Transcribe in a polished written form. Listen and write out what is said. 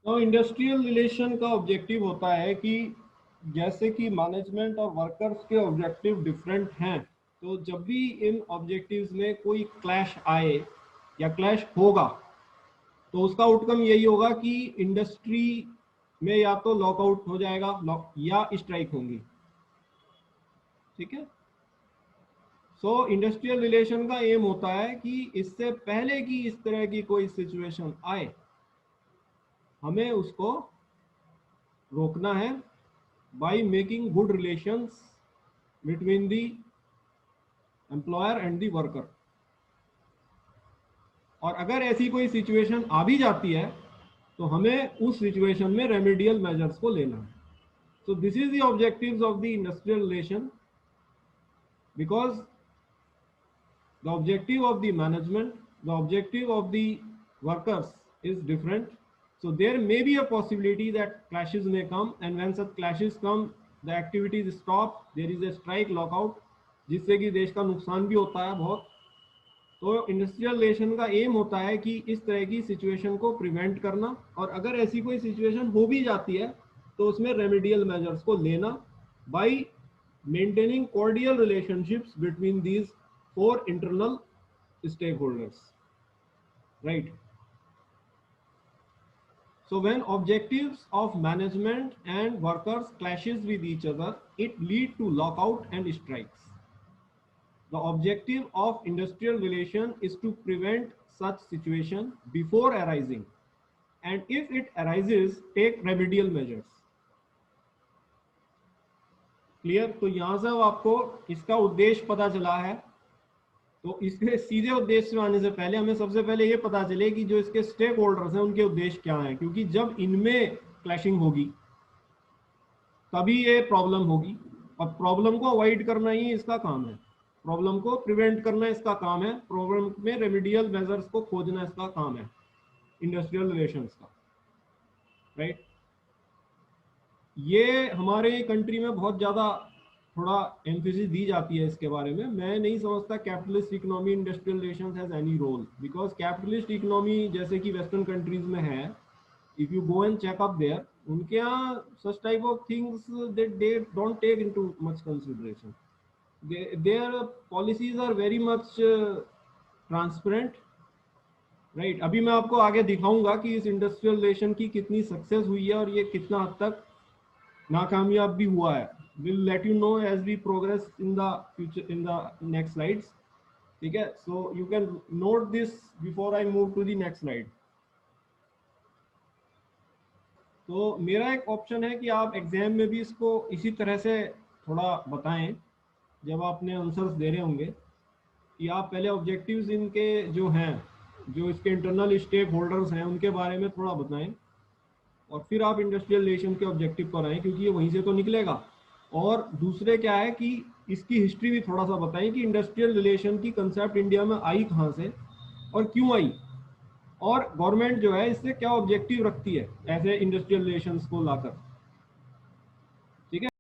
तो industrial relation का objective होता है कि जैसे कि मैनेजमेंट और वर्कर्स के ऑब्जेक्टिव डिफरेंट हैं, तो जब भी इन ऑब्जेक्टिव्स में कोई क्लैश आए या क्लैश होगा, तो उसका आउटकम यही होगा कि इंडस्ट्री में या तो लॉकआउट हो जाएगा या स्ट्राइक होंगी। ठीक है। सो इंडस्ट्रियल रिलेशन का एम होता है कि इससे पहले कि इस तरह की कोई सिचुएशन आए, हमें उसको रोकना है by making good relations between the employer and the worker. और अगर ऐसी कोई सिचुएशन आ भी जाती है तो हमें उस सिचुएशन में रेमेडियल मेजर्स को लेना है। So this is the objectives of the industrial relation, because the objective of the management, the objective of the workers is different. So there may be a possibility that clashes may come, and when such clashes come, the activities stop, there is a strike, lockout, जिससे कि देश का नुकसान भी होता है बहुत। तो इंडस्ट्रियल रिलेशन का एम होता है कि इस तरह की सिचुएशन को प्रिवेंट करना, और अगर ऐसी कोई सिचुएशन हो भी जाती है तो उसमें रेमेडियल मेजर्स को लेना bye maintaining cordial relationships between these four internal stakeholders, right? So when objectives of management and workers clashes with each other, it lead to lockout and strikes. The objective of industrial relation is to prevent such situation before arising, and if it arises, take remedial measures. Clear? तो यहां से आपको इसका उद्देश्य पता चला है। तो इसके सीधे उद्देश्य में आने से पहले हमें सबसे पहले ये पता चले कि जो इसके स्टेक होल्डर्स हैं उनके उद्देश्य क्या हैं, क्योंकि जब इनमें क्लैशिंग होगी तभी ये प्रॉब्लम होगी, और प्रॉब्लम को अवॉइड करना ही इसका काम है, प्रॉब्लम को प्रिवेंट करना इसका काम है, प्रॉब्लम में रेमेडियल मेजर्स को खोजना इसका काम है इंडस्ट्रियल रिलेशंस का, राइट? ये हमारे कंट्री में बहुत ज्यादा थोड़ा एम्फेसिस दी जाती है इसके बारे में। मैं नहीं समझता capitalist economy industrial relations has any role, because capitalist economy जैसे कि वेस्टर्न कंट्रीज में है, if you go and check up there, उनके यहाँ such type of things they don't take into much consideration. Their policies are very much transparent, right? अभी मैं आपको आगे दिखाऊंगा कि इस इंडस्ट्रियल रिलेशन की कितनी सक्सेस हुई है और ये कितना हद तक नाकामयाब भी हुआ है। We'll let you know as we progress in the future, in the next slides. ठीक है, so you can note this before I move to the next slide. तो मेरा एक ऑप्शन है कि आप एग्जाम में भी इसको इसी तरह से थोड़ा बताएं, जब आपने आंसर्स दे रहे होंगे, कि आप पहले ऑब्जेक्टिव्स इनके जो हैं, जो इसके इंटरनल स्टेक होल्डर्स हैं, उनके बारे में थोड़ा बताएं, और फिर आप इंडस्ट्रियल रिलेशन के ऑब्जेक्टिव पर आएँ, क्योंकि ये वहीं से तो निकलेगा। और दूसरे क्या है कि इसकी हिस्ट्री भी थोड़ा सा बताएं कि इंडस्ट्रियल रिलेशन की कंसेप्ट इंडिया में आई कहाँ से और क्यों आई, और गवर्नमेंट जो है इससे क्या ऑब्जेक्टिव रखती है ऐसे इंडस्ट्रियल रिलेशंस को लाकर। ठीक है।